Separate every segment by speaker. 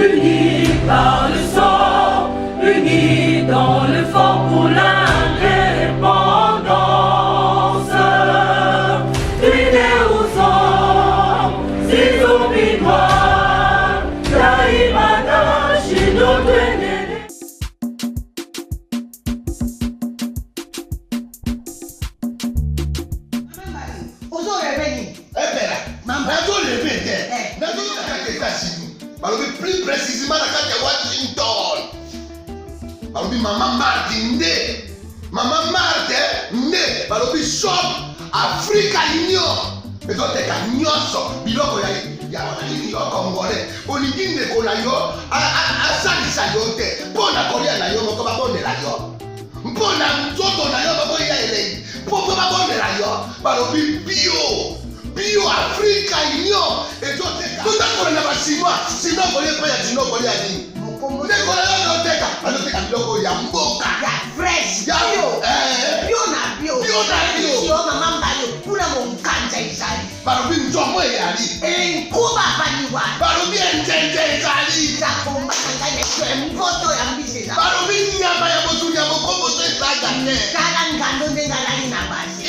Speaker 1: unis par le sang, unis dans le fort pour l'indépendance. Unis aux hommes, si oublie noirs, Taïmada, Chido,
Speaker 2: plus précisément dans Washington. Maman Martin Maman Martin shop Africa Union. Mais donc t'es qu'à nyonso biloko ya wananini yo congolais. Oligine kola yo asalisa yo te. Pona kolia na yo moko babondela yo. Mpona nzoto na yo bako ya ele. Popo babondela yo. Balobi bio Africa Union. Et donc t'es qu'à na basima. Sinon kolia pa ya sinon kolia ni. Nekola yo teka. Aloteka biloko ya mboka.
Speaker 3: Ya fresh.
Speaker 2: Ya
Speaker 3: bio na bio. Yo mama mbayo pula monkanja izali.
Speaker 2: Barobi njomo yali.
Speaker 3: Kuba baniwa.
Speaker 2: Barobi enjenje izali.
Speaker 3: Zakomba ngane mvoto ya mbiseza.
Speaker 2: Barobi nyama ya botu ya bokombo to isaga ne.
Speaker 3: Kala ngando ndengalali na basi.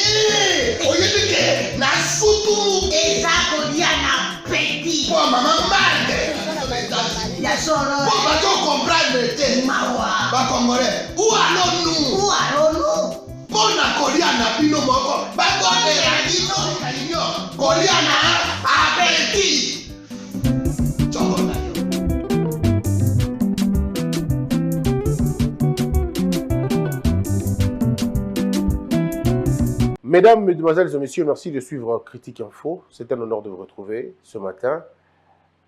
Speaker 2: Oyedike na sutu.
Speaker 3: Ezako dia na petit.
Speaker 2: Kwa mama mande.
Speaker 3: Ya soro.
Speaker 2: Pour pas comprendre te.
Speaker 3: Mawa.
Speaker 2: Ba congolais. Où allons-nous? Pona kolia na bino moko. Ba bonne la dino kalinyo. Kolia na abeti. Chobona yo.
Speaker 4: Mesdames, Mesdemoiselles et Messieurs, merci de suivre Critique Info. C'est un honneur de vous retrouver ce matin.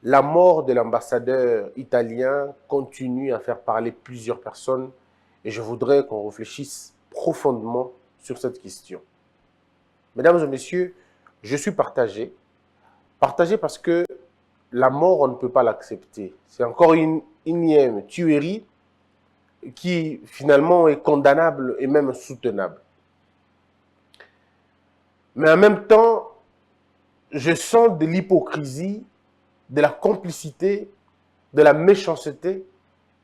Speaker 4: La mort de l'ambassadeur italien continue à faire parler plusieurs personnes et je voudrais qu'on réfléchisse profondément sur cette question. Mesdames et messieurs, je suis partagé. Partagé parce que la mort, on ne peut pas l'accepter. C'est encore une énième tuerie qui finalement est condamnable et même soutenable. Mais en même temps, je sens de l'hypocrisie, de la complicité, de la méchanceté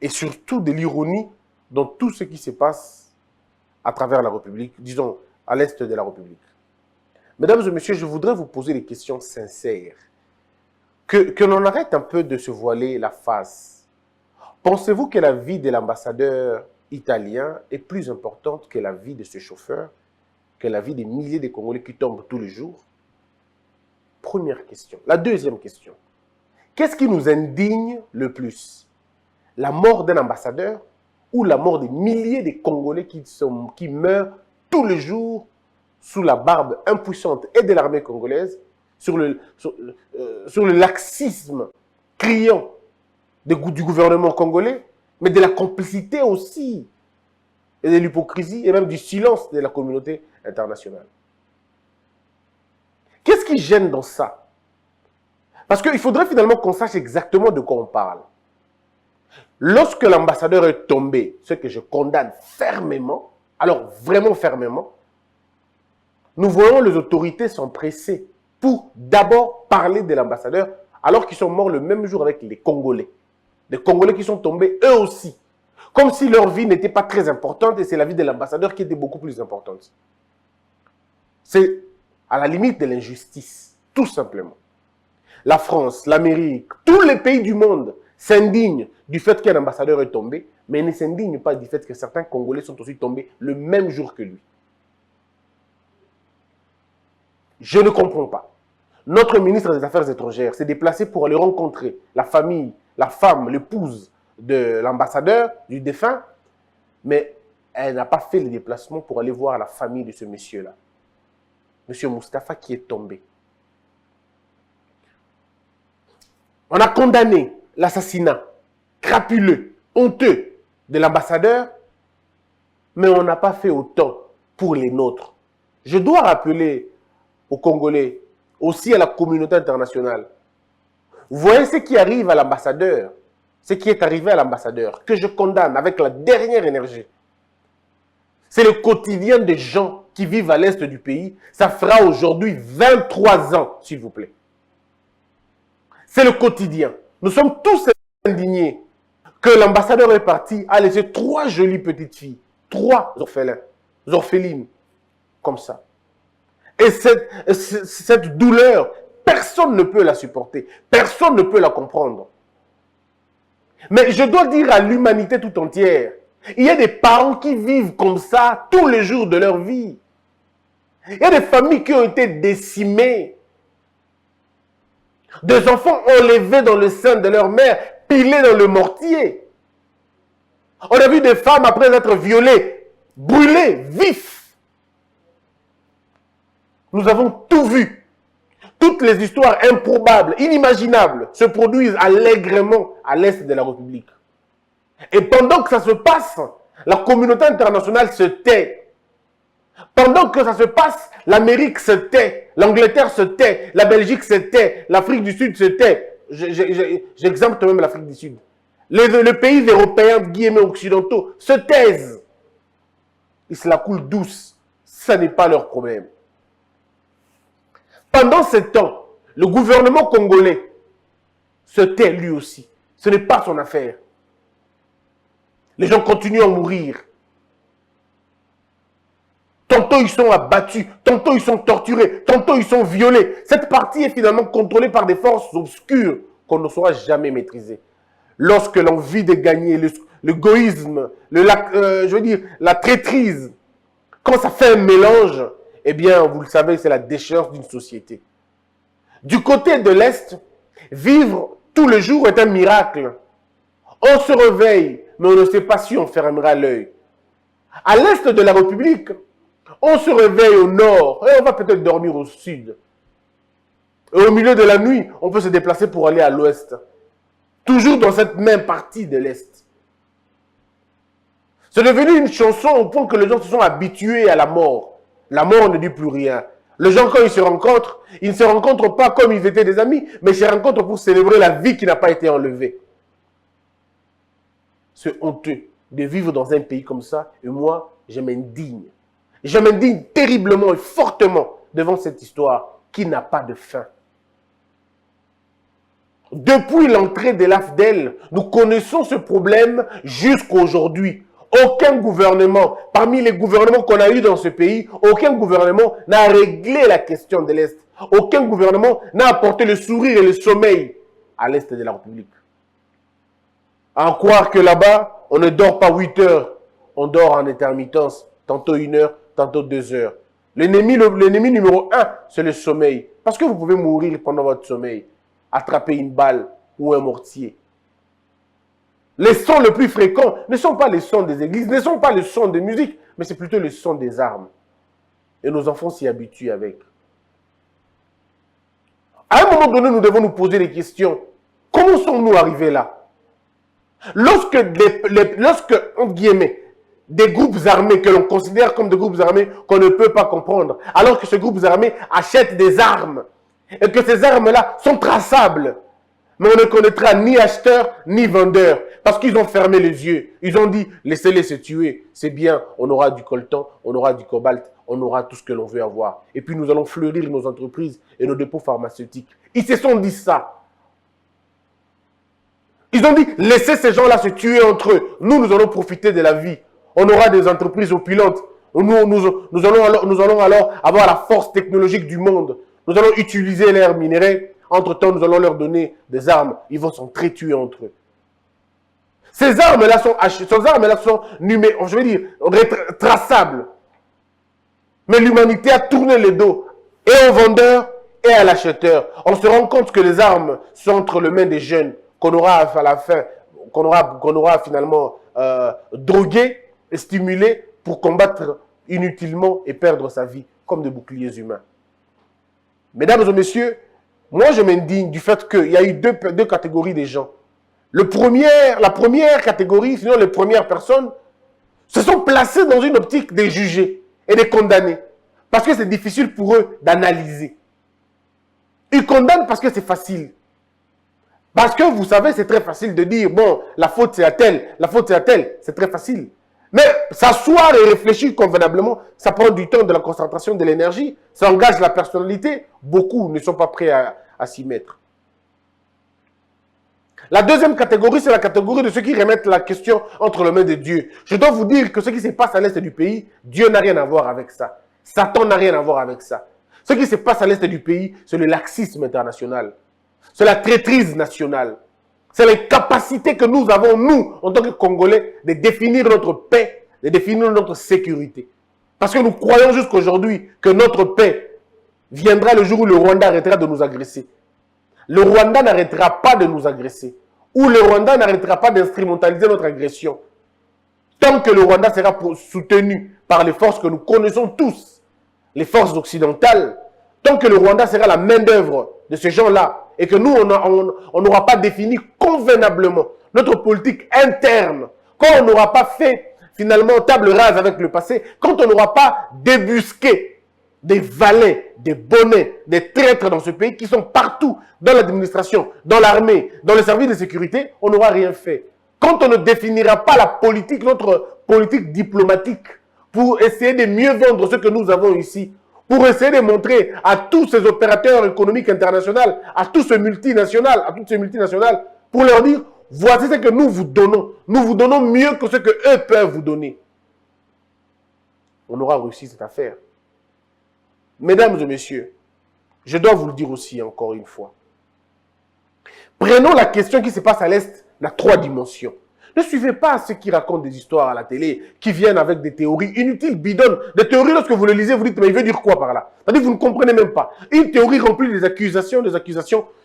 Speaker 4: et surtout de l'ironie dans tout ce qui se passe à travers la République, disons à l'est de la République. Mesdames et messieurs, je voudrais vous poser des questions sincères. Que l'on arrête un peu de se voiler la face. Pensez-vous que la vie de l'ambassadeur italien est plus importante que la vie de ce chauffeur, que la vie des milliers de Congolais qui tombent tous les jours? Première question. La deuxième question. Qu'est-ce qui nous indigne le plus? La mort d'un ambassadeur ou la mort des milliers de Congolais qui meurent tous les jours sous la barbe impuissante et de l'armée congolaise, sur le laxisme criant du gouvernement congolais, mais de la complicité aussi, et de l'hypocrisie, et même du silence de la communauté internationale. Qu'est-ce qui gêne dans ça? Parce qu'il faudrait finalement qu'on sache exactement de quoi on parle. Lorsque l'ambassadeur est tombé, ce que je condamne fermement, alors vraiment fermement, nous voyons les autorités s'empresser pour d'abord parler de l'ambassadeur, alors qu'ils sont morts le même jour avec les Congolais. Les Congolais qui sont tombés eux aussi. Comme si leur vie n'était pas très importante et c'est la vie de l'ambassadeur qui était beaucoup plus importante. C'est à la limite de l'injustice, tout simplement. La France, l'Amérique, tous les pays du monde s'indignent du fait qu'un ambassadeur est tombé, mais ne s'indignent pas du fait que certains Congolais sont aussi tombés le même jour que lui. Je ne comprends pas. Notre ministre des Affaires étrangères s'est déplacé pour aller rencontrer la famille, la femme, l'épouse de l'ambassadeur, du défunt, mais elle n'a pas fait le déplacement pour aller voir la famille de ce monsieur-là. Monsieur Moustapha qui est tombé. On a condamné l'assassinat crapuleux, honteux de l'ambassadeur, mais on n'a pas fait autant pour les nôtres. Je dois rappeler aux Congolais, aussi à la communauté internationale, vous voyez ce qui arrive à l'ambassadeur, ce qui est arrivé à l'ambassadeur, que je condamne avec la dernière énergie. C'est le quotidien des gens qui vivent à l'est du pays. Ça fera aujourd'hui 23 ans, s'il vous plaît. C'est le quotidien. Nous sommes tous indigné que l'ambassadeur est parti, a laissé 3 jolies petites filles, 3 orphelines, comme ça. Et cette douleur, personne ne peut la supporter, personne ne peut la comprendre. Mais je dois dire à l'humanité tout entière, il y a des parents qui vivent comme ça tous les jours de leur vie. Il y a des familles qui ont été décimées. Des enfants enlevés dans le sein de leur mère, pilés dans le mortier. On a vu des femmes, après être violées, brûlées, vifs. Nous avons tout vu. Toutes les histoires improbables, inimaginables, se produisent allègrement à l'est de la République. Et pendant que ça se passe, la communauté internationale se tait. Pendant que ça se passe, l'Amérique se tait, l'Angleterre se tait, la Belgique se tait, l'Afrique du Sud se tait. J'exempte même l'Afrique du Sud. Les pays européens, guillemets occidentaux, se taisent. Ils se la coulent douce. Ça n'est pas leur problème. Pendant ce temps, le gouvernement congolais se tait lui aussi. Ce n'est pas son affaire. Les gens continuent à mourir. Tantôt ils sont abattus, tantôt ils sont torturés, tantôt ils sont violés. Cette partie est finalement contrôlée par des forces obscures qu'on ne saura jamais maîtriser. Lorsque l'envie de gagner, l'égoïsme, la traîtrise, quand ça fait un mélange, eh bien, vous le savez, c'est la déchéance d'une société. Du côté de l'Est, vivre tous les jours est un miracle. On se réveille, mais on ne sait pas si on fermera l'œil. À l'Est de la République, on se réveille au nord et on va peut-être dormir au sud. Et au milieu de la nuit, on peut se déplacer pour aller à l'ouest. Toujours dans cette même partie de l'Est. C'est devenu une chanson au point que les gens se sont habitués à la mort. La mort ne dit plus rien. Les gens, quand ils ne se rencontrent pas comme ils étaient des amis, mais ils se rencontrent pour célébrer la vie qui n'a pas été enlevée. C'est honteux de vivre dans un pays comme ça. Et moi, je m'indigne. Je m'indigne terriblement et fortement devant cette histoire qui n'a pas de fin. Depuis l'entrée de l'AFDEL, nous connaissons ce problème jusqu'à aujourd'hui. Aucun gouvernement, parmi les gouvernements qu'on a eu dans ce pays, aucun gouvernement n'a réglé la question de l'Est. Aucun gouvernement n'a apporté le sourire et le sommeil à l'Est de la République. À en croire que là-bas, on ne dort pas 8 heures, on dort en intermittence, tantôt 1 heure, tantôt 2 heures. L'ennemi numéro 1, c'est le sommeil. Parce que vous pouvez mourir pendant votre sommeil, attraper une balle ou un mortier. Les sons les plus fréquents ne sont pas les sons des églises, ne sont pas les sons de musique, mais c'est plutôt le son des armes. Et nos enfants s'y habituent avec. À un moment donné, nous devons nous poser des questions. Comment sommes-nous arrivés là? Lorsque, entre guillemets, des groupes armés que l'on considère comme des groupes armés qu'on ne peut pas comprendre, alors que ces groupes armés achètent des armes, et que ces armes-là sont traçables, mais on ne connaîtra ni acheteur ni vendeur, parce qu'ils ont fermé les yeux. Ils ont dit, laissez-les se tuer, c'est bien, on aura du coltan, on aura du cobalt, on aura tout ce que l'on veut avoir. Et puis nous allons fleurir nos entreprises et nos dépôts pharmaceutiques. Ils se sont dit ça. Ils ont dit, laissez ces gens-là se tuer entre eux. Nous allons profiter de la vie. On aura des entreprises opulentes. Nous allons alors avoir la force technologique du monde. Nous allons utiliser l'air minéraux. Entre-temps, nous allons leur donner des armes. Ils vont s'entretuer entre eux. Ces armes-là sont traçables. Mais l'humanité a tourné le dos et au vendeur et à l'acheteur. On se rend compte que les armes sont entre les mains des jeunes qu'on aura à la fin, qu'on aura finalement drogués et stimulés pour combattre inutilement et perdre sa vie comme des boucliers humains. Mesdames et messieurs, moi je m'indigne du fait qu'il y a eu deux catégories de gens. La première catégorie, sinon les premières personnes, se sont placées dans une optique de juger et de condamner. Parce que c'est difficile pour eux d'analyser. Ils condamnent parce que c'est facile. Parce que vous savez, c'est très facile de dire, bon, la faute c'est à tel, la faute c'est à tel, c'est très facile. Mais s'asseoir et réfléchir convenablement, ça prend du temps, de la concentration, de l'énergie, ça engage la personnalité. Beaucoup ne sont pas prêts à s'y mettre. La deuxième catégorie, c'est la catégorie de ceux qui remettent la question entre les mains de Dieu. Je dois vous dire que ce qui se passe à l'est du pays, Dieu n'a rien à voir avec ça. Satan n'a rien à voir avec ça. Ce qui se passe à l'est du pays, c'est le laxisme international. C'est la traîtrise nationale. C'est l'incapacité que nous avons, nous, en tant que Congolais, de définir notre paix, de définir notre sécurité. Parce que nous croyons jusqu'aujourd'hui que notre paix viendra le jour où le Rwanda arrêtera de nous agresser. Le Rwanda n'arrêtera pas de nous agresser. Ou le Rwanda n'arrêtera pas d'instrumentaliser notre agression. Tant que le Rwanda sera soutenu par les forces que nous connaissons tous, les forces occidentales, tant que le Rwanda sera la main-d'œuvre de ces gens-là, et que nous, on n'aura pas défini convenablement notre politique interne, quand on n'aura pas fait finalement table rase avec le passé, quand on n'aura pas débusqué des valets, des bonnets, des traîtres dans ce pays qui sont partout, dans l'administration, dans l'armée, dans les services de sécurité, on n'aura rien fait. Quand on ne définira pas la politique, notre politique diplomatique, pour essayer de mieux vendre ce que nous avons ici, pour essayer de montrer à tous ces opérateurs économiques internationaux, à tous ces multinationales, pour leur dire, voici ce que nous vous donnons mieux que ce que eux peuvent vous donner. On aura réussi cette affaire. Mesdames et messieurs, je dois vous le dire aussi encore une fois. Prenons la question qui se passe à l'Est, la 3 dimensions. Ne suivez pas ceux qui racontent des histoires à la télé, qui viennent avec des théories inutiles, bidonnes. Des théories, lorsque vous le lisez, vous dites, mais il veut dire quoi par là? C'est-à-dire que vous ne comprenez même pas. Une théorie remplie des accusations,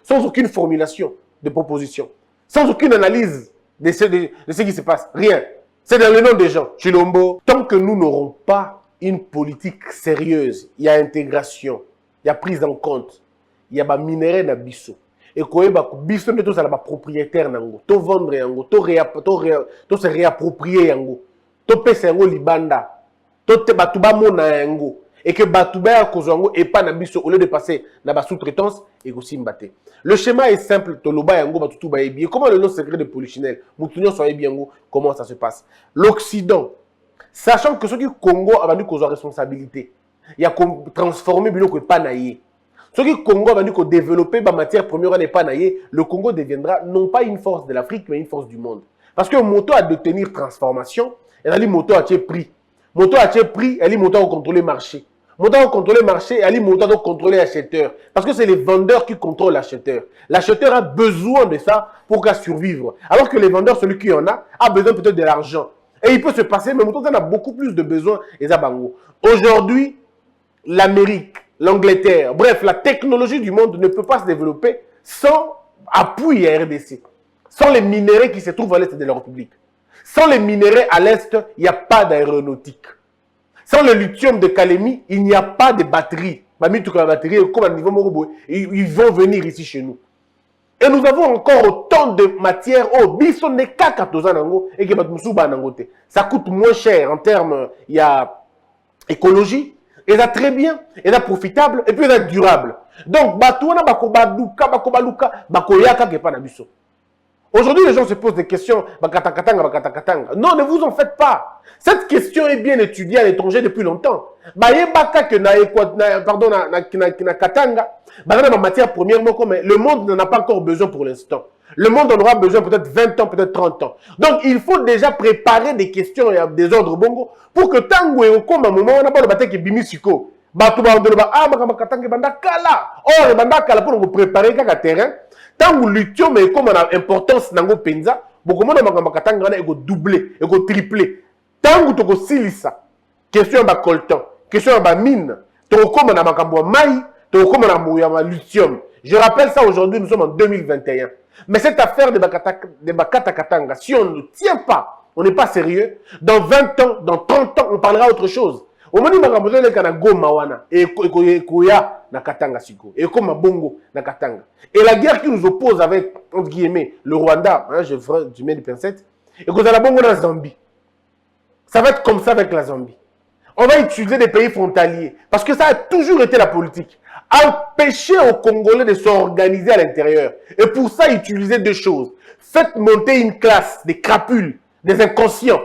Speaker 4: sans aucune formulation de proposition, sans aucune analyse de ce qui se passe. Rien. C'est dans le nom des gens. Chilombo. Tant que nous n'aurons pas une politique sérieuse, il y a intégration, il y a prise en compte, il y a minerai na biso. Et koyeba biso ne tous à la propriétaire nango, to vendre yango, to se réapproprier yango, to pesa yango libanda, to te batuba mona yango, et que batuba ya kozango et pas na biso au lieu de passer na ba sous-traitance et aussi mbate. Le schéma est simple, to loba yango batutu ba ebi. Comment le nom secret de Polichinelle, mutunyo so ebi yango, comment ça se passe? L'Occident, sachant que ceux qui Congo a vendu cause responsabilité, il y a transformé biloko pas naïe. Ce qui Congo a vendu qu'on développer ma matière première n'est pas naïe, le Congo deviendra non pas une force de l'Afrique, mais une force du monde. Parce que moto a de tenir transformation, elle a dit moto a tué prix. Moto a tué prix, elle dit moto a contrôler le marché. Moto a contrôler le marché, elle dit moto a contrôler l'acheteur. Parce que c'est les vendeurs qui contrôlent l'acheteur. L'acheteur a besoin de ça pour qu'à survivre. Alors que les vendeurs, celui qui en a besoin peut-être de l'argent. Et il peut se passer, mais moto en a beaucoup plus de besoin. Et ça, bango. Aujourd'hui, l'Amérique, l'Angleterre, bref, la technologie du monde ne peut pas se développer sans appui à RDC, sans les minéraux qui se trouvent à l'est de la République. Sans les minéraux à l'est, il n'y a pas d'aéronautique. Sans le lithium de Kalemi, il n'y a pas de batterie. Ils vont venir ici chez nous. Et nous avons encore autant de matières. Ça coûte moins cher en termes écologie. Et ça très bien, et ça profitable, et puis ça durable. Donc, aujourd'hui, les gens se posent des questions. Non, ne vous en faites pas. Cette question est bien étudiée à l'étranger depuis longtemps. Matière première, le monde n'en a pas encore besoin pour l'instant. Le monde en aura besoin peut-être 20 ans, peut-être 30 ans. Donc, il faut déjà préparer des questions et des ordres bongo pour que tango et comme un moment, on a pas le bataille qui bimisiko. Pour nous préparer un terrain. Tango lithium et comme on a importance nango penza, beaucoup de gens ont doublé, ont triplé. Tango toko silisa. Question ba coltan, question ba mine. Toko comme on a makambo mai, toko comme on a lithium. Je rappelle ça aujourd'hui, nous sommes en 2021. Mais cette affaire de Bakata Katanga, si on ne tient pas, on n'est pas sérieux, dans 20 ans, dans 30 ans, on parlera autre chose. Au moment où on a dit Mawana, et Koya na Katanga Siko, et comme Bongo na Katanga. Et la guerre qui nous oppose avec, entre guillemets, le Rwanda, hein, je mets des pincettes, et qu'on a la Bongo dans la Zambie. Ça va être comme ça avec la Zambie. On va utiliser des pays frontaliers, parce que ça a toujours été la politique. Empêcher aux Congolais de s'organiser à l'intérieur. Et pour ça, utiliser deux choses. Faites monter une classe, des crapules, des inconscients.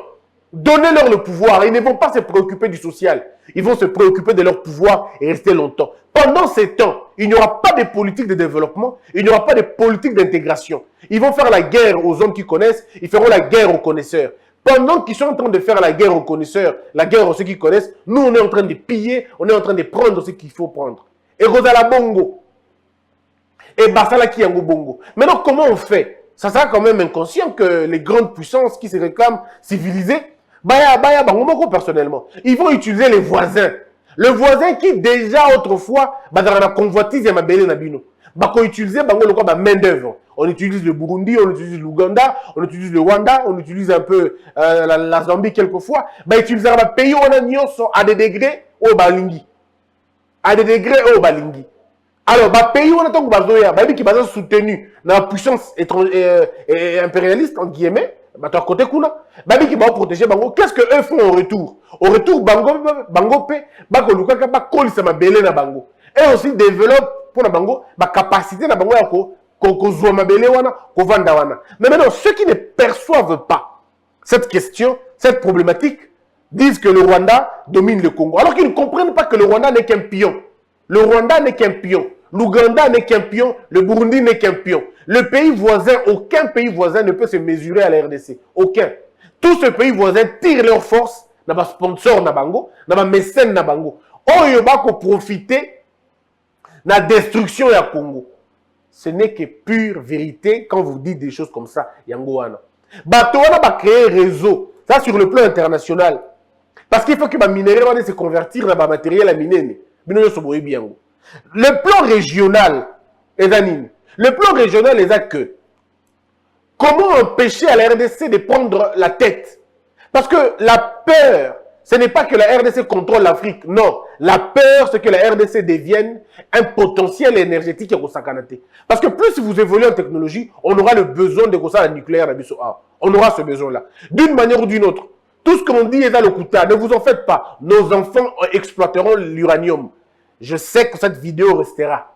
Speaker 4: Donnez-leur le pouvoir. Ils ne vont pas se préoccuper du social. Ils vont se préoccuper de leur pouvoir et rester longtemps. Pendant ces temps, il n'y aura pas de politique de développement, il n'y aura pas de politique d'intégration. Ils vont faire la guerre aux hommes qui connaissent, ils feront la guerre aux connaisseurs. Pendant qu'ils sont en train de faire la guerre aux connaisseurs, la guerre aux ceux qui connaissent, nous, on est en train de piller, on est en train de prendre ce qu'il faut prendre. Et Rosala Bongo. Et Basala Kiango Bongo. Maintenant, comment on fait? Ça sera quand même inconscient que les grandes puissances qui se réclament civilisées, personnellement, ils vont utiliser les voisins. Le voisin qui déjà autrefois, dans la convoitise, il va utiliser la main d'œuvre. On utilise le Burundi, on utilise l'Ouganda, on utilise le Rwanda, on utilise un peu la Zambie quelquefois. Bah, utiliser un pays où on a à des degrés au Balingi. À des degrés au Balingi. Alors, bah, pays où on a tant que qui est soutenu dans la puissance impérialiste, entre guillemets, bah, à côté kuna, bah, qui va protéger Bango. Qu'est-ce que eux font au retour? Au retour, Bango pe, bah, Kolukaka, bah, Kolisa ma belé na Bango. Et aussi développe pour la Bango, bah, capacité na Bango yako. Mais maintenant, ceux qui ne perçoivent pas cette question, cette problématique, disent que le Rwanda domine le Congo. Alors qu'ils ne comprennent pas que le Rwanda n'est qu'un pion. Le Rwanda n'est qu'un pion. L'Ouganda n'est qu'un pion. Le Burundi n'est qu'un pion. Le pays voisin, aucun pays voisin ne peut se mesurer à la RDC. Aucun. Tous ces pays voisins tirent leur force dans ma sponsor na bango, dans ma mécène na bango. Oh, il va profiter de la destruction du Congo. Ce n'est que pure vérité quand vous dites des choses comme ça, Yangoana. Batoana va créer un réseau, ça sur le plan international. Parce qu'il faut que les minéraux se convertir dans le matériel à miner. Le plan régional, le plan régional est que comment empêcher à la RDC de prendre la tête? Parce que la peur, ce n'est pas que la RDC contrôle l'Afrique, non. La peur, c'est que la RDC devienne un potentiel énergétique au Sakanate. Parce que plus vous évoluez en technologie, on aura le besoin de ça nucléaire. On aura ce besoin-là. D'une manière ou d'une autre. Tout ce qu'on dit est dans le Kouta. Ne vous en faites pas. Nos enfants exploiteront l'uranium. Je sais que cette vidéo restera.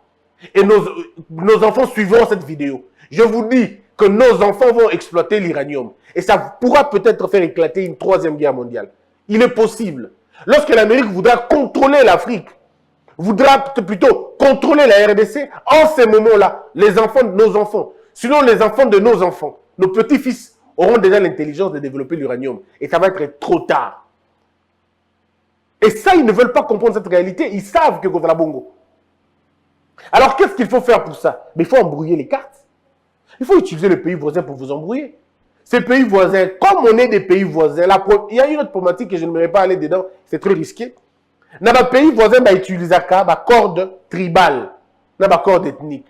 Speaker 4: Et nos enfants suivront cette vidéo. Je vous dis que nos enfants vont exploiter l'uranium. Et ça pourra peut-être faire éclater une troisième guerre mondiale. Il est possible. Lorsque l'Amérique voudra contrôler l'Afrique, voudra plutôt contrôler la RDC, en ces moments-là, les enfants de nos enfants, sinon les enfants de nos enfants, nos petits-fils auront déjà l'intelligence de développer l'uranium. Et ça va être trop tard. Et ça, ils ne veulent pas comprendre cette réalité. Ils savent que contre la Bongo. Alors, qu'est-ce qu'il faut faire pour ça? Mais il faut embrouiller les cartes. Il faut utiliser le pays voisin pour vous embrouiller. Ces pays voisins, comme on est des pays voisins, il y a une autre problématique que je ne vais pas aller dedans, c'est très risqué. Dans les pays voisins, on utilise la corde tribale, la corde ethnique.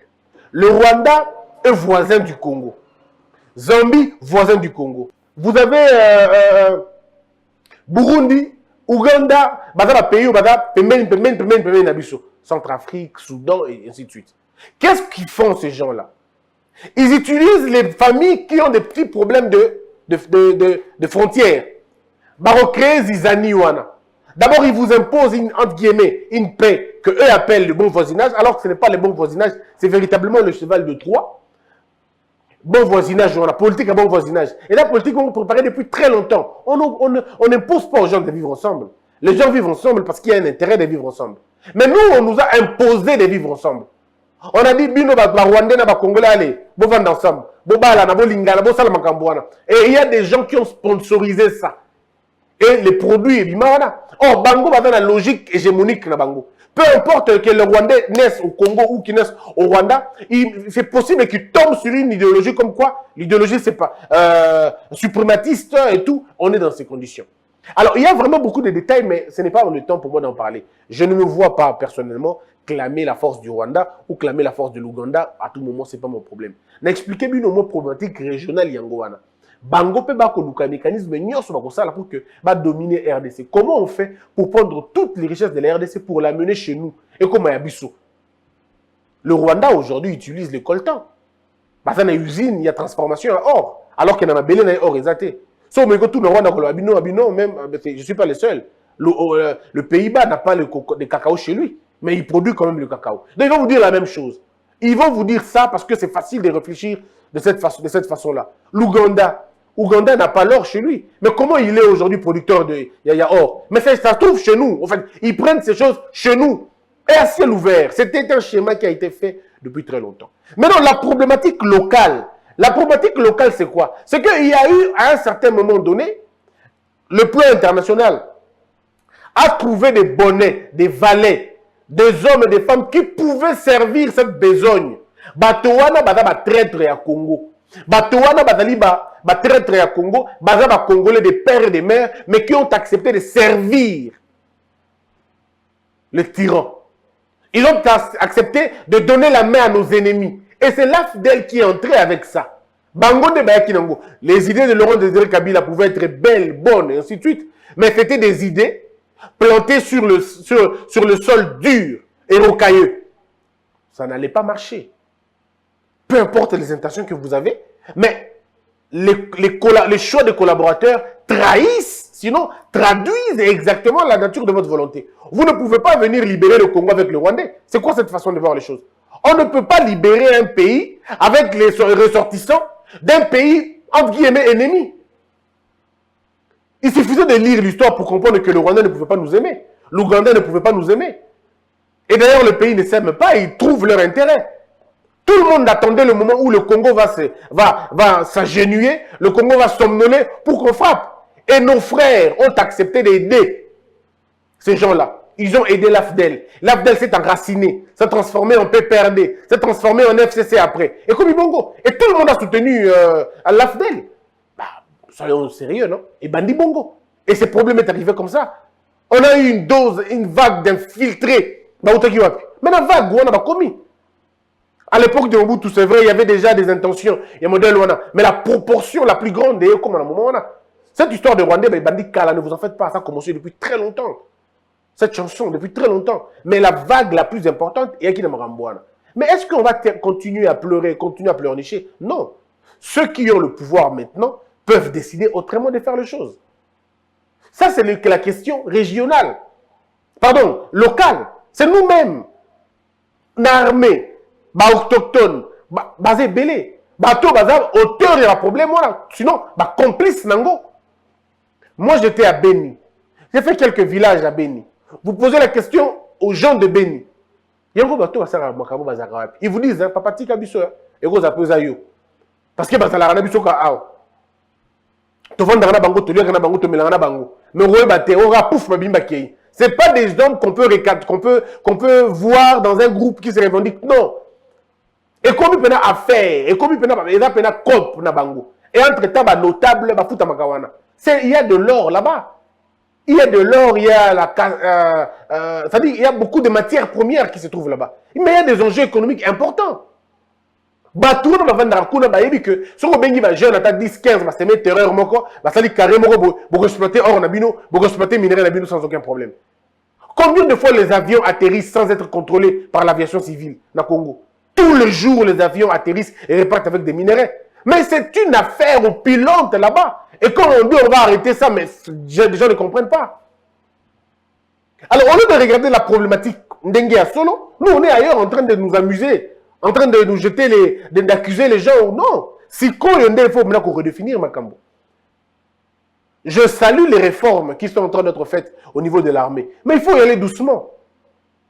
Speaker 4: Le Rwanda est voisin du Congo. Zambie, voisin du Congo. Vous avez Burundi, Ouganda, pays Centrafrique, Soudan, et ainsi de suite. Qu'est-ce qu'ils font ces gens-là? Ils utilisent les familles qui ont des petits problèmes de frontières. D'abord, ils vous imposent, entre guillemets, une paix que eux appellent le bon voisinage, alors que ce n'est pas le bon voisinage, c'est véritablement le cheval de Troie. Bon voisinage, on a politique à bon voisinage. Et la politique, on préparait depuis très longtemps. On n'impose pas aux gens de vivre ensemble. Les gens vivent ensemble parce qu'il y a un intérêt de vivre ensemble. Mais nous, on nous a imposé de vivre ensemble. On a dit, Bino, Rwandais, Congolais, allez, vous vendez ensemble. Et il y a des gens qui ont sponsorisé ça. Et les produits, oh, Bango va dans la logique hégémonique na Bango. Peu importe que le Rwandais naisse au Congo ou qu'il naisse au Rwanda, c'est possible qu'il tombe sur une idéologie comme quoi l'idéologie, c'est pas suprématiste et tout. On est dans ces conditions. Alors, il y a vraiment beaucoup de détails, mais ce n'est pas le temps pour moi d'en parler. Je ne me vois pas personnellement clamer la force du Rwanda ou clamer la force de l'Ouganda. À tout moment, ce n'est pas mon problème. N'expliquez bien nos problématiques régionales yangoana. Bango peut pas un mécanisme pour que va dominer RDC. Comment on fait pour prendre toutes les richesses de la RDC pour l'amener chez nous? Et comment Yabiso? Le Rwanda aujourd'hui utilise le coltan. Parce qu'il y a une usine, il y a transformation en or. Alors qu'il y a un belé or exaté. Sauf que tout le Rwanda, même, je ne suis pas le seul. Le Pays-Bas n'a pas de cacao chez lui, mais il produit quand même le cacao. Donc ils vont vous dire la même chose. Ils vont vous dire ça parce que c'est facile de réfléchir de cette façon-là. L'Ouganda n'a pas l'or chez lui. Mais comment il est aujourd'hui producteur de or? Mais ça se trouve chez nous. En fait, ils prennent ces choses chez nous. Et à ciel ouvert, c'était un schéma qui a été fait depuis très longtemps. Maintenant, la problématique locale, c'est quoi? C'est qu'il y a eu, à un certain moment donné, le plan international a trouvé des bonnets, des valets, des hommes et des femmes qui pouvaient servir cette besogne. Batowana bazaba traître à Congo. Batowana bazali ba traître à Congo, bazaba congolais des pères et des mères, mais qui ont accepté de servir le tyran. Ils ont accepté de donner la main à nos ennemis. Et c'est l'AFDEL qui est entré avec ça. Bango de Bayakinango. Les idées de Laurent Désiré Kabila pouvaient être belles, bonnes, et ainsi de suite. Mais c'était des idées plantées sur le sol dur et rocailleux. Ça n'allait pas marcher. Peu importe les intentions que vous avez, mais les choix des collaborateurs trahissent, sinon traduisent exactement la nature de votre volonté. Vous ne pouvez pas venir libérer le Congo avec le Rwandais. C'est quoi cette façon de voir les choses? On ne peut pas libérer un pays avec les ressortissants d'un pays, entre guillemets, ennemi. Il suffisait de lire l'histoire pour comprendre que le Rwandais ne pouvait pas nous aimer. L'Ougandais ne pouvait pas nous aimer. Et d'ailleurs, le pays ne s'aime pas, ils trouvent leur intérêt. Tout le monde attendait le moment où le Congo va s'agenouiller, le Congo va somnoler pour qu'on frappe. Et nos frères ont accepté d'aider ces gens-là. Ils ont aidé l'AFDEL. L'AFDEL s'est enraciné, s'est transformé en PPRD, s'est transformé en FCC après. Et comme Bongo. Et tout le monde a soutenu à l'AFDEL. Bah, soyons sérieux, non? Et Bandi Bongo. Et ce problème est arrivé comme ça. On a eu une vague d'infiltrés. Maintenant, vague, on a commis. À l'époque de Mobutu, c'est vrai, il y avait déjà des intentions. Il y a modèle Rwanda. Mais la proportion la plus grande est comme à un moment. Cette histoire de Rwandais, Bandi Kala, ne vous en faites pas. Ça a commencé depuis très longtemps. Cette chanson, depuis très longtemps. Mais la vague la plus importante est Akina Marambouana. Mais est-ce qu'on va continuer à pleurer, continuer à pleurnicher? Non. Ceux qui ont le pouvoir maintenant peuvent décider autrement de faire les choses. Ça, c'est la question régionale. Pardon, locale. C'est nous-mêmes. L'armée. Autochtone, basé belé, bateau bazar auteur de la problème voilà. Sinon complice nango. Moi j'étais à Beni. J'ai fait quelques villages à Beni. Vous posez la question aux gens de Beni. Yango bateau basara makabo bazara. Ils vous disent papa tika biso et vous appelez yo. Parce que bazala na biso ka aw. To vendre na bango to liaka na bango to melanga na bango. Mais roé baté on rapouf mabimba kei. C'est pas des hommes qu'on peut voir dans un groupe qui se revendique. Non. Et comme il peut y faire, et comme il peut y cop na bango. Et entre-temps, notable, il y a de l'or là-bas. Il y a de l'or, il y a c'est-à-dire, il y a beaucoup de matières premières qui se trouvent là-bas. Mais il y a des enjeux économiques importants. Tout le monde va vendre que si on a jeune à 10, 15, c'est une terreur, ça dit carrément, pour exploiter or, pour exploiter minerai sans aucun problème. Combien de fois les avions atterrissent sans être contrôlés par l'aviation civile na Congo? Tous les jours, les avions atterrissent et repartent avec des minerais. Mais c'est une affaire aux pilotes là-bas. Et quand on dit on va arrêter ça, mais les gens ne comprennent pas. Alors, au lieu de regarder la problématique Ndengue à Solo, nous, on est ailleurs en train de nous amuser, en train de nous jeter, d'accuser les gens. Non. Si il faut maintenant qu'on redéfinir Makambo. Je salue les réformes qui sont en train d'être faites au niveau de l'armée. Mais il faut y aller doucement.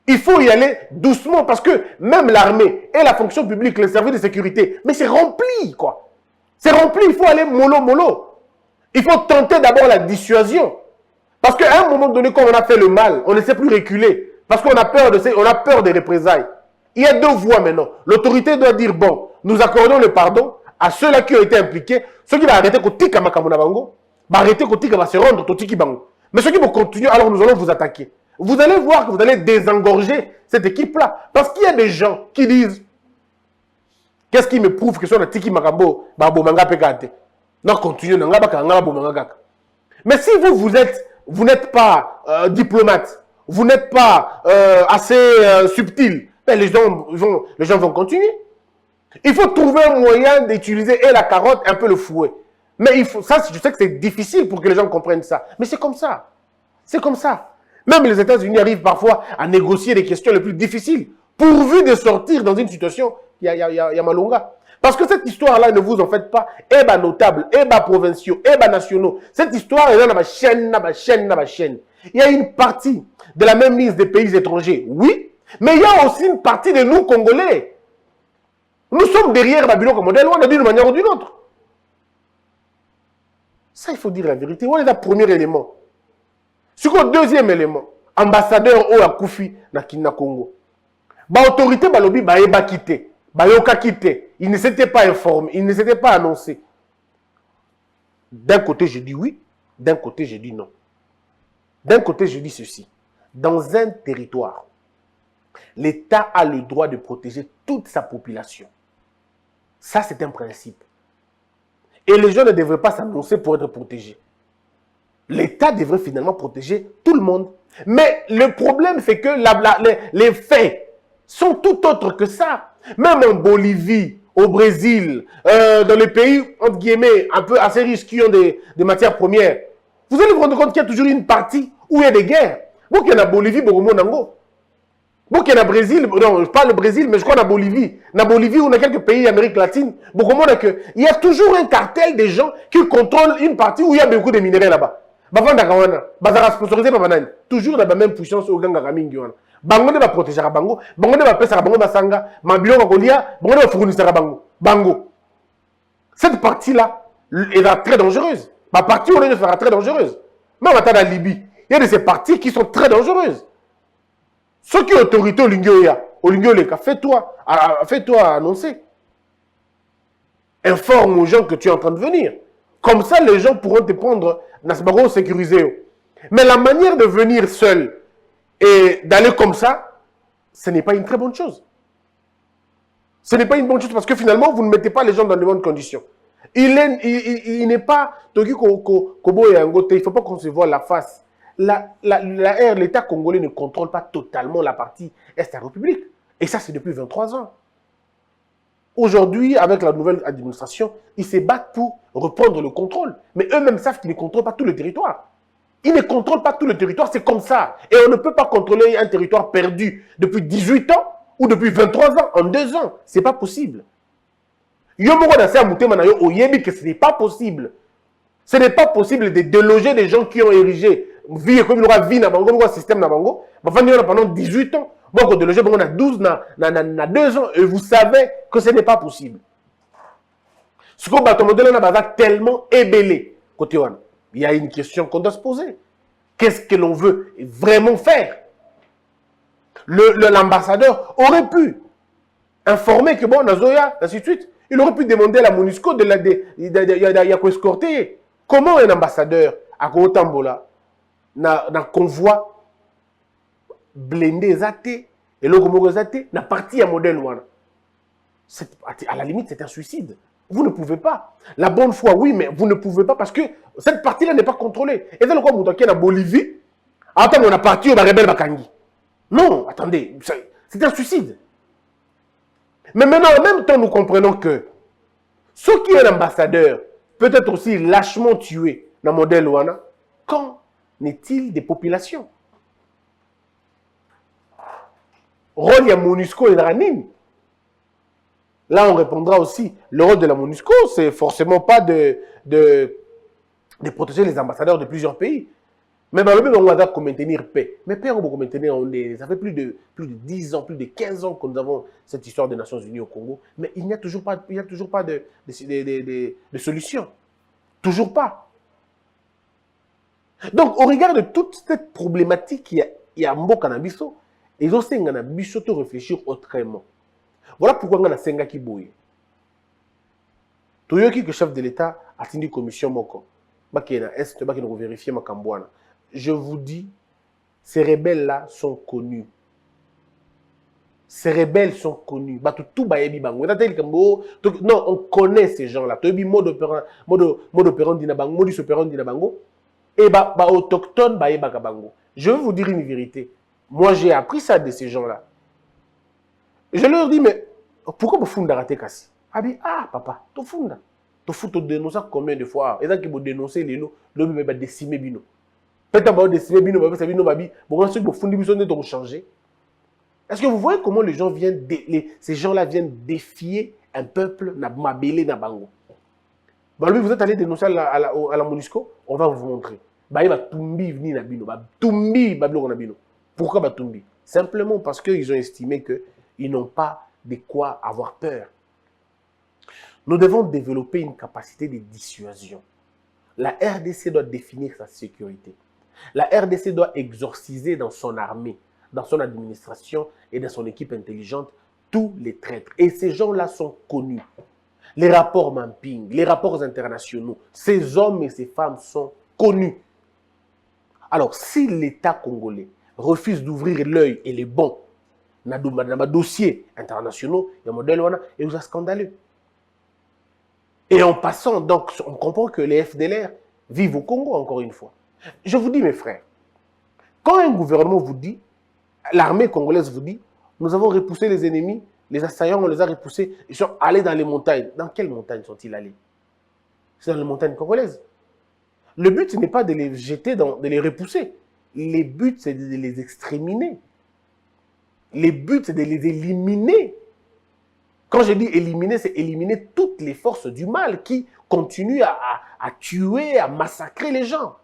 Speaker 4: Il faut y aller doucement parce que même l'armée et la fonction publique, les services de sécurité, mais c'est rempli, quoi. C'est rempli, il faut aller mollo. Il faut tenter d'abord la dissuasion. Parce qu'à un moment donné, quand on a fait le mal, on ne sait plus reculer. Parce qu'on a peur des représailles. Il y a deux voies maintenant. L'autorité doit dire, bon, nous accordons le pardon à ceux-là qui ont été impliqués. Ceux qui vont arrêter Kotika Makamunabango, vont arrêter Kotika va se rendre Totiki Bango. Mais ceux qui vont continuer, alors nous allons vous attaquer. Vous allez voir que vous allez désengorger cette équipe-là. Parce qu'il y a des gens qui disent, qu'est-ce qui me prouve que sur le Tiki Makambo, Babomanga Pekate. Non, continuez, mais si vous n'êtes pas diplomate, vous n'êtes pas assez subtil, ben les gens vont continuer. Il faut trouver un moyen d'utiliser et la carotte et un peu le fouet. Mais ça, je sais que c'est difficile pour que les gens comprennent ça. Mais c'est comme ça. C'est comme ça. Même les États-Unis arrivent parfois à négocier des questions les plus difficiles, pourvu de sortir dans une situation, il y a Malonga. Parce que cette histoire-là, ne vous en faites pas, notable, provinciaux, nationaux. Cette histoire est là dans ma chaîne. Il y a une partie de la même mise des pays étrangers, oui, Mais il y a aussi une partie de nous, Congolais. Nous sommes derrière Babylone comme modèle, on a dit d'une manière ou d'une autre. Ça, il faut dire la vérité. On est le premier élément. C'est quoi le deuxième élément? Ambassadeur au Akoufi na Congo. Ba autorité balobi ba eba quitté. Ba yoka quitté. Il ne s'était pas informé, il ne s'était pas annoncé. D'un côté, je dis oui, d'un côté, je dis non. D'un côté, je dis ceci. Dans un territoire, l'État a le droit de protéger toute sa population. Ça, c'est un principe. Et les gens ne devraient pas s'annoncer pour être protégés. L'État devrait finalement protéger tout le monde. Mais le problème, c'est que les faits sont tout autres que ça. Même en Bolivie, au Brésil, dans les pays, entre guillemets, un peu assez riches qui ont des matières premières, vous allez vous rendre compte qu'il y a toujours une partie où il y a des guerres. Vous qui êtes en Bolivie, Bogomonango. Vous qui êtes au Brésil, non, je parle du Brésil, mais je crois en Bolivie. En Bolivie, ou dans quelques pays d'Amérique latine, il y a toujours un cartel des gens qui contrôlent une partie où il y a beaucoup de minerais là-bas. Toujours dans la même puissance au Ganga Ramingi. Bango ne va protéger Bango, Bango ne va passer Bango Basanga, Mabilo Golia, Bango ne va fournir Bango. Bango. Cette partie-là est très dangereuse. Ma partie, on est très dangereuse. Même à la Libye, il y a de ces parties qui sont très dangereuses. Ceux qui ont autorité au Lingio, fais-toi annoncer. Informe aux gens que tu es en train de venir. Comme ça, les gens pourront te prendre dans sécurisé. Mais la manière de venir seul et d'aller comme ça, ce n'est pas une très bonne chose. Ce n'est pas une bonne chose parce que finalement, vous ne mettez pas les gens dans de bonnes conditions. Il n'est pas... Il ne faut pas qu'on se voit la face. L'État congolais ne contrôle pas totalement la partie Est de la République. Et ça, c'est depuis 23 ans. Aujourd'hui, avec la nouvelle administration, ils se battent pour reprendre le contrôle. Mais eux-mêmes savent qu'ils ne contrôlent pas tout le territoire. Ils ne contrôlent pas tout le territoire, c'est comme ça. Et on ne peut pas contrôler un territoire perdu depuis 18 ans ou depuis 23 ans, en 2 ans. Ce n'est pas possible. Que ce n'est pas possible. Ce n'est pas possible de déloger des gens qui ont érigé vie comme il aura vie dans le système pendant 18 ans. Bon, quand déloger pendant 12 dans 2 ans, et vous savez que ce n'est pas possible. Ce qu'on va modèle est tellement ébellé. Côté one, il y a une question qu'on doit se poser. Qu'est-ce que l'on veut vraiment faire? L'ambassadeur aurait pu informer que bon, Nazoya, ainsi de suite. Il aurait pu demander à la MONUSCO de escorter. Comment un ambassadeur à Kotambola n'a convoi blindé Zate et le Zate n'a parti à modèle Wana? À la limite, c'est un suicide. Vous ne pouvez pas. La bonne foi, oui, mais vous ne pouvez pas parce que cette partie-là n'est pas contrôlée. Et c'est le cas où on en Bolivie. Attends, on a parti au rebelle Bakangi. Non, attendez, c'est un suicide. Mais maintenant, en même temps, nous comprenons que ce qui est l'ambassadeur peut être aussi lâchement tué dans le modèle Wana. Qu'en est-il des populations? Rôle de MONUSCO et de Ranine. Là, on répondra aussi, le rôle de la MONUSCO, c'est forcément pas de protéger les ambassadeurs de plusieurs pays. Mais dans le même on va maintenir paix. Mais paix, on va maintenir, ça fait plus de 10 ans, plus de 15 ans que nous avons cette histoire des Nations Unies au Congo. Mais il n'y a toujours pas, de solution. Toujours pas. Donc, au regard de toute cette problématique, il y a un beau cannabis, ils ont de réfléchir autrement. Voilà pourquoi on a Senga qui bouille. Tout le chef de l'État a tenu commission moko. Vérifier ma cambouana. Je vous dis, ces rebelles-là sont connus. Ces rebelles sont connus. Non, on connaît ces gens-là. Mode opérandi, modus operandi na bango. Et autochtone, je vais vous dire une vérité. Moi, j'ai appris ça de ces gens-là. Je leur dis, mais pourquoi vous fondez raté Kassi? Papa, tu fondes. Tu fous, tu dénonces combien de fois? Et là, que vous dénoncez les noms, l'homme va décimer bino. Peut-être que vous décimer bino, vous fondez bino, vous changer. Est-ce que vous voyez comment les gens viennent, ces gens-là viennent défier un peuple, na mabélé, na bango? Vous êtes allé dénoncer à la MONUSCO, on va vous montrer. Tumbi vini na bino, tumbi bablo na bino. Pourquoi Batumbi? simplement parce qu'ils ont estimé qu'ils n'ont pas de quoi avoir peur. Nous devons développer une capacité de dissuasion. La RDC doit définir sa sécurité. La RDC doit exorciser dans son armée, dans son administration et dans son équipe intelligente tous les traîtres. Et ces gens-là sont connus. Les rapports Mamping, les rapports internationaux, ces hommes et ces femmes sont connus. Alors, si l'État congolais refuse d'ouvrir l'œil et les bons dans les dossiers internationaux, il y a un modèle et vous scandaleux. Et en passant, donc, on comprend que les FDLR vivent au Congo, encore une fois. Je vous dis, mes frères, quand un gouvernement vous dit, l'armée congolaise vous dit, nous avons repoussé les ennemis, les assaillants, on les a repoussés, ils sont allés dans les montagnes. Dans quelles montagnes sont-ils allés? C'est dans les montagnes congolaises. Le but, ce n'est pas de les jeter, de les repousser. Le but, c'est de les exterminer. Le but, c'est de les éliminer. Quand je dis éliminer, c'est éliminer toutes les forces du mal qui continuent à tuer, à massacrer les gens.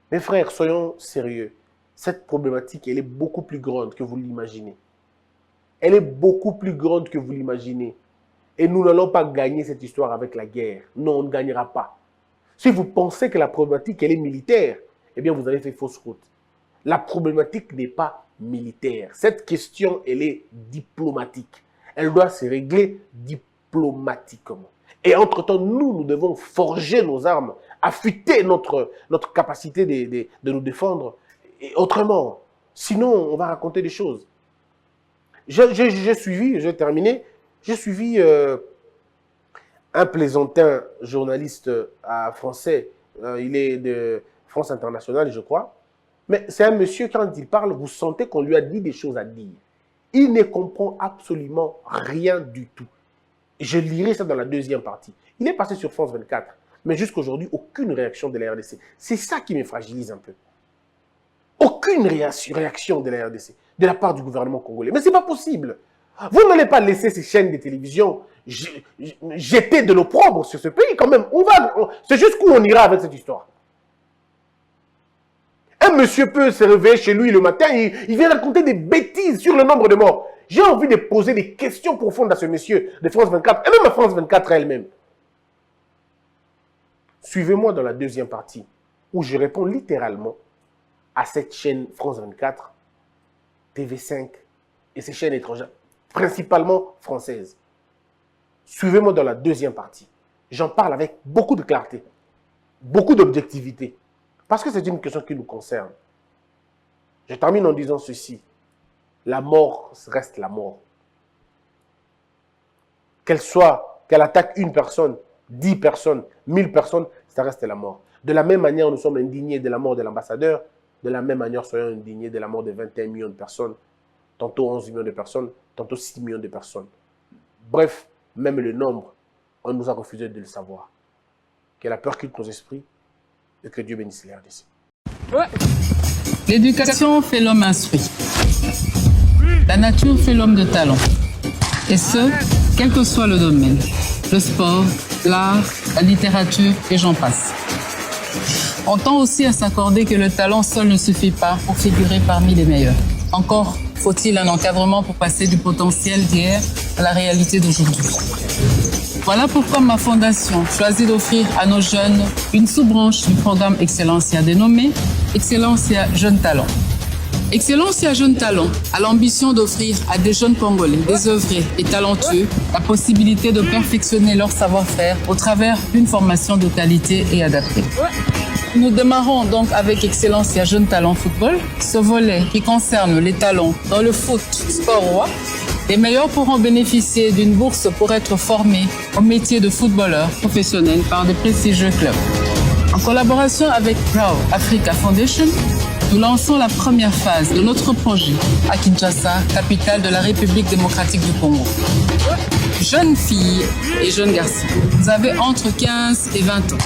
Speaker 4: Mes frères, soyons sérieux. Cette problématique, elle est beaucoup plus grande que vous l'imaginez. Elle est beaucoup plus grande que vous l'imaginez. Et nous n'allons pas gagner cette histoire avec la guerre. Non, on ne gagnera pas. Si vous pensez que la problématique, elle est militaire, eh bien, vous avez fait fausse route. La problématique n'est pas militaire. Cette question, elle est diplomatique. Elle doit se régler diplomatiquement. Et entre-temps, nous devons forger nos armes, affûter notre capacité de nous défendre. Et autrement, sinon, on va raconter des choses. J'ai suivi, j'ai terminé, j'ai suivi un plaisantin journaliste français. Il est de France Internationale, je crois. Mais c'est un monsieur, quand il parle, vous sentez qu'on lui a dit des choses à dire. Il ne comprend absolument rien du tout. Je lirai ça dans la deuxième partie. Il est passé sur France 24, mais jusqu'à aujourd'hui, aucune réaction de la RDC. C'est ça qui me fragilise un peu. Aucune réaction de la RDC, de la part du gouvernement congolais. Mais ce n'est pas possible. Vous n'allez pas laisser ces chaînes de télévision jeter de l'opprobre sur ce pays quand même. C'est jusqu'où on ira avec cette histoire. Un monsieur peut se réveiller chez lui le matin, il vient raconter des bêtises sur le nombre de morts. J'ai envie de poser des questions profondes à ce monsieur de France 24, et même à France 24 elle-même. Suivez-moi dans la deuxième partie, où je réponds littéralement à cette chaîne France 24, TV5 et ces chaînes étrangères, principalement françaises. Suivez-moi dans la deuxième partie. J'en parle avec beaucoup de clarté, beaucoup d'objectivité. Parce que c'est une question qui nous concerne. Je termine en disant ceci. La mort reste la mort. Qu'elle attaque une personne, 10 personnes, 1000 personnes, ça reste la mort. De la même manière, nous sommes indignés de la mort de l'ambassadeur. De la même manière, soyons indignés de la mort de 21 millions de personnes. Tantôt 11 millions de personnes, tantôt 6 millions de personnes. Bref, même le nombre, on nous a refusé de le savoir. Que la peur quitte nos esprits. Et que Dieu bénisse les RDC.
Speaker 5: Ouais. L'éducation fait l'homme instruit. La nature fait l'homme de talent. Et ce, quel que soit le domaine. Le sport, l'art, la littérature et j'en passe. On tend aussi à s'accorder que le talent seul ne suffit pas pour figurer parmi les meilleurs. Encore faut-il un encadrement pour passer du potentiel d'hier à la réalité d'aujourd'hui. Voilà pourquoi ma fondation choisit d'offrir à nos jeunes une sous-branche du programme Excellencia dénommée Excellencia Jeunes Talents. Excellencia Jeunes Talents a l'ambition d'offrir à des jeunes Congolais désœuvrés et talentueux la possibilité de perfectionner leur savoir-faire au travers d'une formation de qualité et adaptée. Nous démarrons donc avec Excellencia Jeunes Talents Football, ce volet qui concerne les talents dans le foot sport roi. Les meilleurs pourront bénéficier d'une bourse pour être formés au métier de footballeur professionnel par de prestigieux clubs. En collaboration avec Proud Africa Foundation, nous lançons la première phase de notre projet à Kinshasa, capitale de la République démocratique du Congo. Jeunes filles et jeunes garçons, vous avez entre 15 et 20 ans.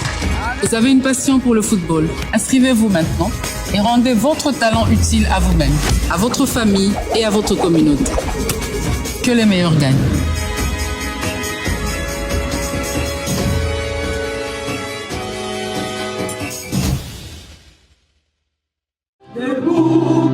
Speaker 5: Vous avez une passion pour le football. Inscrivez-vous maintenant et rendez votre talent utile à vous-même, à votre famille et à votre communauté. Que les meilleurs gagnent.
Speaker 1: Debout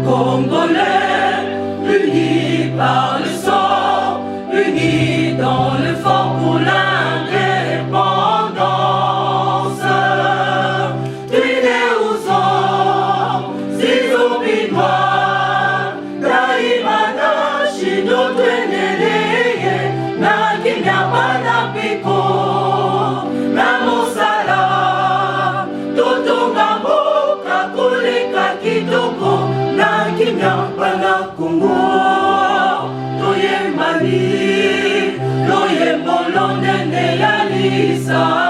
Speaker 1: ezali loyembo lonene ya lisa